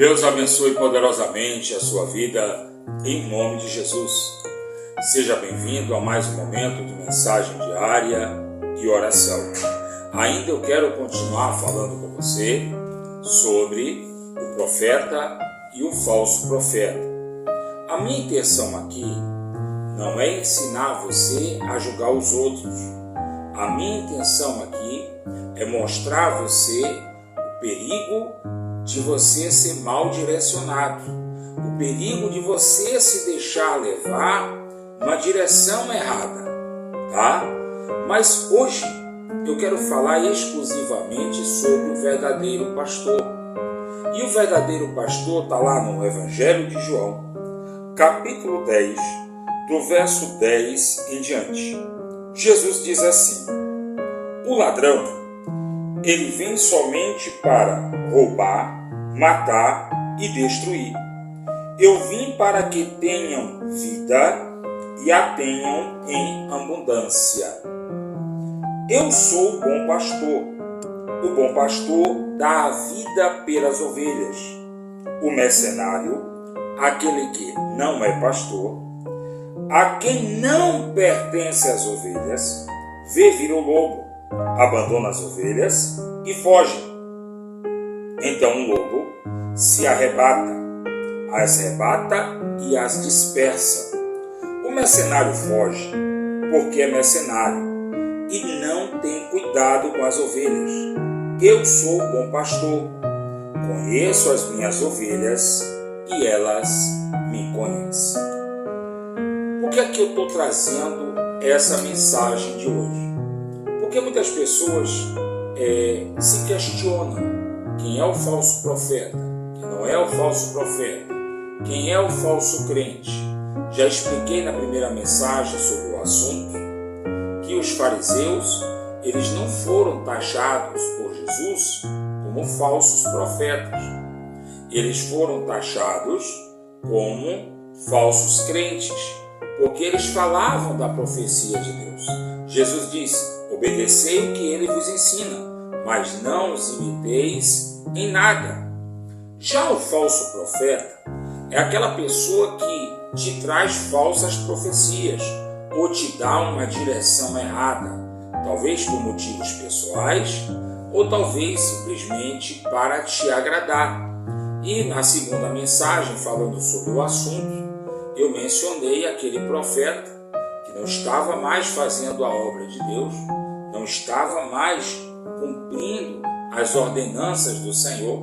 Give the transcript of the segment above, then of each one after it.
Deus abençoe poderosamente a sua vida, em nome de Jesus. Seja bem-vindo a mais um momento de mensagem diária e oração. Ainda eu quero continuar falando com você sobre o profeta e o falso profeta. A minha intenção aqui não é ensinar você a julgar os outros. A minha intenção aqui é mostrar a você o perigo de você ser mal direcionado, o perigo de você se deixar levar numa direção errada, tá? Mas hoje eu quero falar exclusivamente sobre o verdadeiro pastor. E o verdadeiro pastor está lá no Evangelho de João, capítulo 10, do verso 10 em diante. Jesus diz assim: o ladrão, ele vem somente para roubar, matar e destruir. Eu vim para que tenham vida e a tenham em abundância. Eu sou o bom pastor. O bom pastor dá a vida pelas ovelhas. O mercenário, aquele que não é pastor, a quem não pertence as ovelhas, vê vir o lobo, abandona as ovelhas e foge. Então o lobo se arrebata, as rebata e as dispersa. O mercenário foge porque é mercenário e não tem cuidado com as ovelhas. Eu sou o bom pastor, conheço as minhas ovelhas e elas me conhecem. Por que é que eu estou trazendo essa mensagem de hoje? Porque muitas pessoas se questionam quem é o falso profeta, quem não é o falso profeta, quem é o falso crente. Já expliquei na primeira mensagem sobre o assunto que os fariseus, eles não foram taxados por Jesus como falsos profetas. Eles foram taxados como falsos crentes, porque eles falavam da profecia de Deus. Jesus disse: obedecei o que ele vos ensina, mas não os imiteis em nada. Já o falso profeta é aquela pessoa que te traz falsas profecias ou te dá uma direção errada, talvez por motivos pessoais ou talvez simplesmente para te agradar. E na segunda mensagem, falando sobre o assunto, eu mencionei aquele profeta que não estava mais fazendo a obra de Deus, não estava mais cumprindo as ordenanças do Senhor.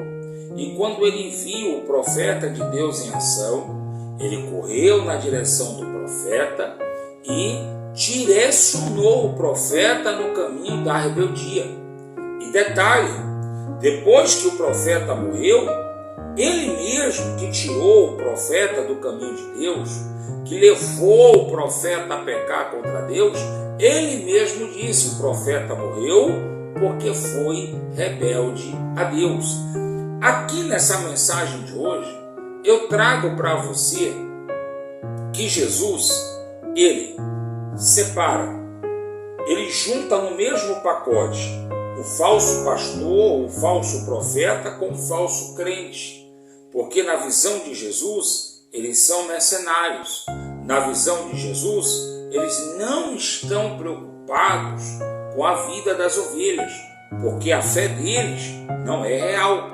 E quando ele viu o profeta de Deus em ação, ele correu na direção do profeta e direcionou o profeta no caminho da rebeldia. E detalhe, depois que o profeta morreu, ele mesmo que tirou o profeta do caminho de Deus, que levou o profeta a pecar contra Deus, ele mesmo disse: o profeta morreu porque foi rebelde a Deus. Aqui nessa mensagem de hoje, eu trago para você que Jesus, ele separa, ele junta no mesmo pacote o falso pastor, o falso profeta com o falso crente. Porque na visão de Jesus, eles são mercenários. Na visão de Jesus, eles não estão preocupados com a vida das ovelhas, porque a fé deles não é real.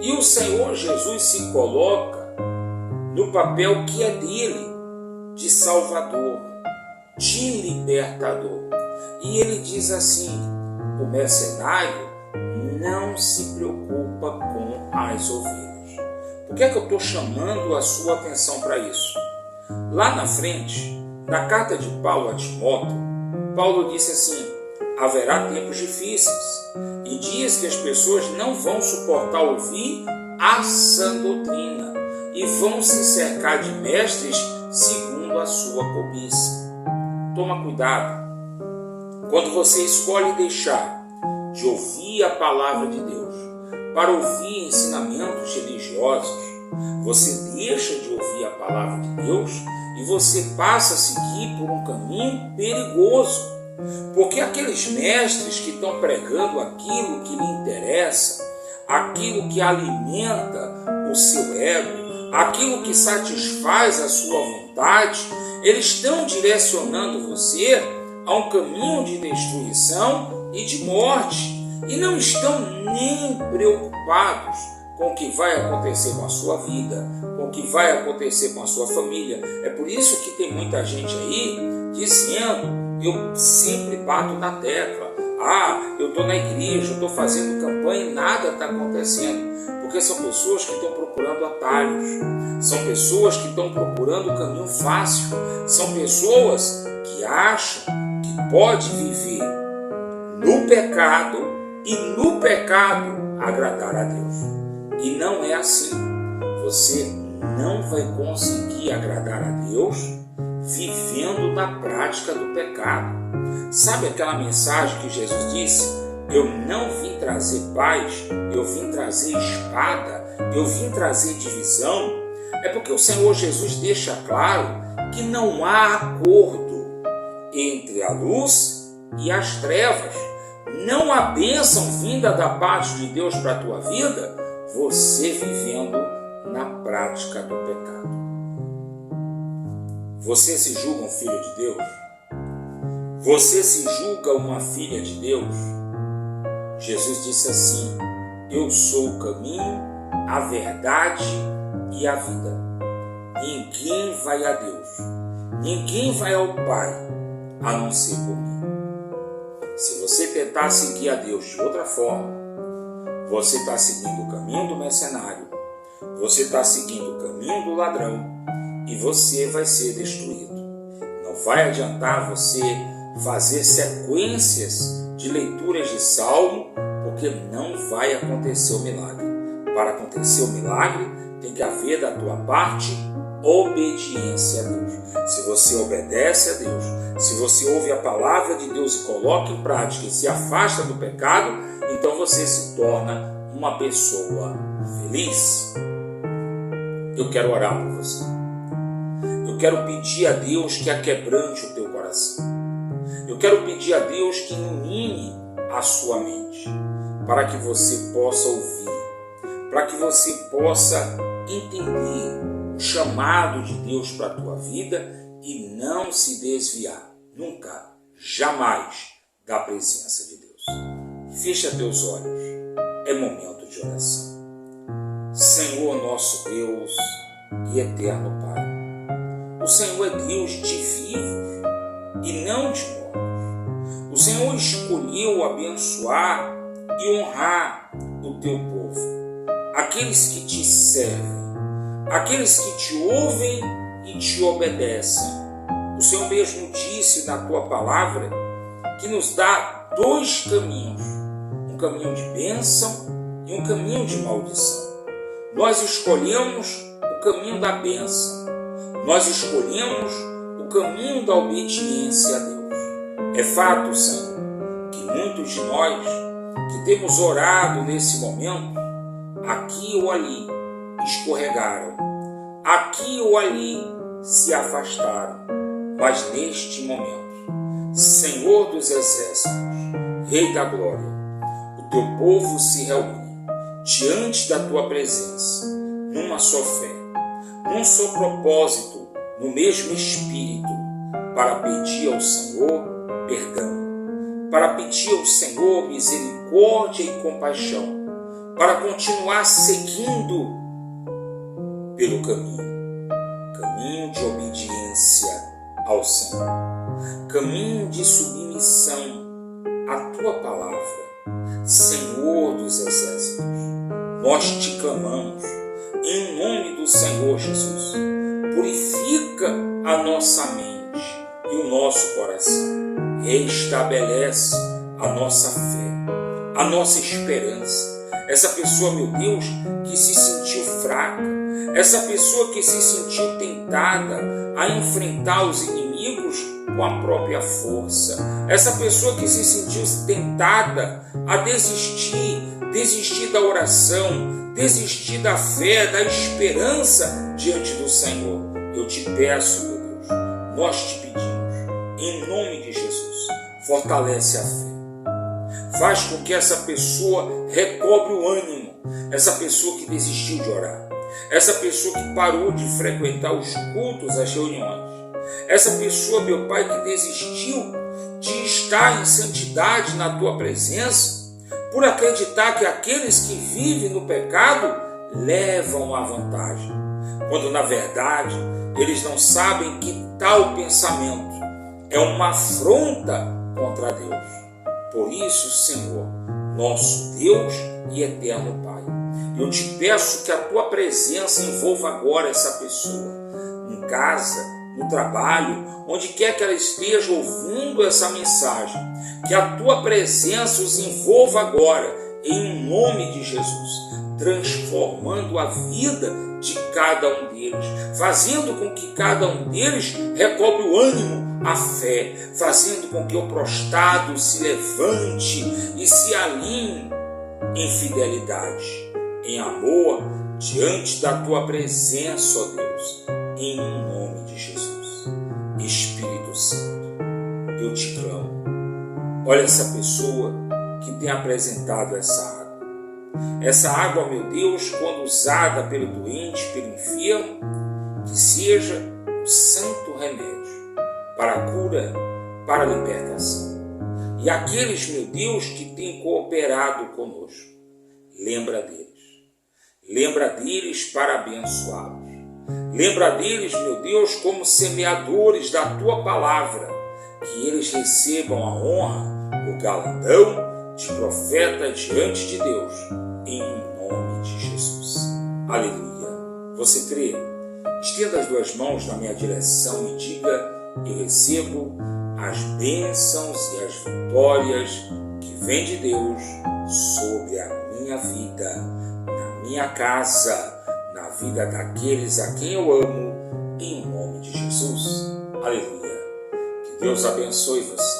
E o Senhor Jesus se coloca no papel que é dele, de Salvador, de libertador. E ele diz assim: o mercenário não se preocupa com as ovelhas. Por que é que eu estou chamando a sua atenção para isso? Lá na frente, na carta de Paulo a Timóteo, Paulo disse assim: haverá tempos difíceis e dias que as pessoas não vão suportar ouvir a sã doutrina e vão se cercar de mestres segundo a sua cobiça. Toma cuidado. Quando você escolhe deixar de ouvir a palavra de Deus para ouvir ensinamentos religiosos, você deixa de ouvir a palavra de Deus e você passa a seguir por um caminho perigoso. Porque aqueles mestres que estão pregando aquilo que lhe interessa, aquilo que alimenta o seu ego, aquilo que satisfaz a sua vontade, eles estão direcionando você a um caminho de destruição e de morte. E não estão nem preocupados com o que vai acontecer com a sua vida, com o que vai acontecer com a sua família. É por isso que tem muita gente aí dizendo, eu sempre bato na tecla, eu estou na igreja, eu estou fazendo campanha e nada está acontecendo. Porque são pessoas que estão procurando atalhos, são pessoas que estão procurando o caminho fácil, são pessoas que acham que pode viver no pecado e no pecado agradar a Deus. E não é assim. Você não vai conseguir agradar a Deus vivendo na prática do pecado. Sabe aquela mensagem que Jesus disse? Eu não vim trazer paz, eu vim trazer espada, eu vim trazer divisão. É porque o Senhor Jesus deixa claro que não há acordo entre a luz e as trevas. Não há bênção vinda da parte de Deus para a tua vida, você vivendo na prática do pecado. Você se julga um filho de Deus? Você se julga uma filha de Deus? Jesus disse assim, eu sou o caminho, a verdade e a vida. Ninguém vai a Deus, ninguém vai ao Pai, a não ser por mim. Se você tentar seguir a Deus de outra forma, você está seguindo o caminho do mercenário, você está seguindo o caminho do ladrão e você vai ser destruído. Não vai adiantar você fazer sequências de leituras de salmo, porque não vai acontecer o milagre. Para acontecer o milagre, tem que haver da tua parte obediência a Deus. Se você obedece a Deus, se você ouve a palavra de Deus e coloca em prática e se afasta do pecado, então você se torna uma pessoa feliz. Eu quero orar por você. Eu quero pedir a Deus que aquebrante o teu coração. Eu quero pedir a Deus que ilumine a sua mente, para que você possa ouvir, para que você possa entender o chamado de Deus para a tua vida e não se desviar, nunca, jamais, da presença de Deus. Fecha teus olhos, é momento de oração. Senhor nosso Deus e eterno Pai, o Senhor é Deus de vivos e não de mortos. O Senhor escolheu abençoar e honrar o teu povo, aqueles que te servem, aqueles que te ouvem e te obedecem. O Senhor mesmo disse na tua palavra que nos dá dois caminhos, um caminho de bênção e um caminho de maldição. Nós escolhemos o caminho da bênção, nós escolhemos o caminho da obediência a Deus. É fato, Senhor, que muitos de nós que temos orado nesse momento, aqui ou ali escorregaram, aqui ou ali se afastaram, mas neste momento, Senhor dos Exércitos, Rei da Glória, o teu povo se reúne diante da tua presença, numa só fé, num só propósito, no mesmo Espírito, para pedir ao Senhor perdão, para pedir ao Senhor misericórdia e compaixão, para continuar seguindo pelo caminho de obediência ao Senhor, caminho de submissão à tua palavra. Senhor dos Exércitos, nós te clamamos em nome do Senhor Jesus. Purifica a nossa mente e o nosso coração. Restabelece a nossa fé, a nossa esperança. Essa pessoa, meu Deus, que se sentiu fraca, essa pessoa que se sentiu tentada a enfrentar os inimigos com a própria força, essa pessoa que se sentiu tentada a desistir da oração, desistir da fé, da esperança diante do Senhor. Eu te peço, meu Deus, nós te pedimos, em nome de Jesus, fortalece a fé. Faz com que essa pessoa recobre o ânimo, essa pessoa que desistiu de orar, essa pessoa que parou de frequentar os cultos, as reuniões, essa pessoa, meu Pai, que desistiu de estar em santidade na Tua presença, por acreditar que aqueles que vivem no pecado levam a vantagem, quando na verdade eles não sabem que tal pensamento é uma afronta contra Deus. Por isso, Senhor, nosso Deus e eterno Pai, eu te peço que a Tua presença envolva agora essa pessoa, em casa, no trabalho, onde quer que ela esteja ouvindo essa mensagem, que a Tua presença os envolva agora, em nome de Jesus, transformando a vida de cada um deles, fazendo com que cada um deles recobre o ânimo, a fé, fazendo com que o prostrado se levante e se alinhe em fidelidade, em amor, diante da Tua presença, ó Deus, em nome de Jesus. Espírito Santo, eu te clamo, olha essa pessoa que tem apresentado essa água, meu Deus, quando usada pelo doente, pelo enfermo, que seja o santo remédio para a cura, para a libertação. E aqueles, meu Deus, que têm cooperado conosco, lembra deles para abençoá-los. Lembra deles, meu Deus, como semeadores da Tua palavra, que eles recebam a honra, o galardão de profeta diante de Deus, em nome de Jesus. Aleluia. Você crê? Estenda as duas mãos na minha direção e diga: eu recebo as bênçãos e as vitórias que vêm de Deus sobre a minha vida, na minha casa, na vida daqueles a quem eu amo, em nome de Jesus. Aleluia. Que Deus abençoe você,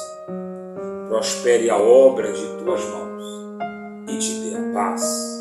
prospere a obra de tuas mãos e te dê a paz.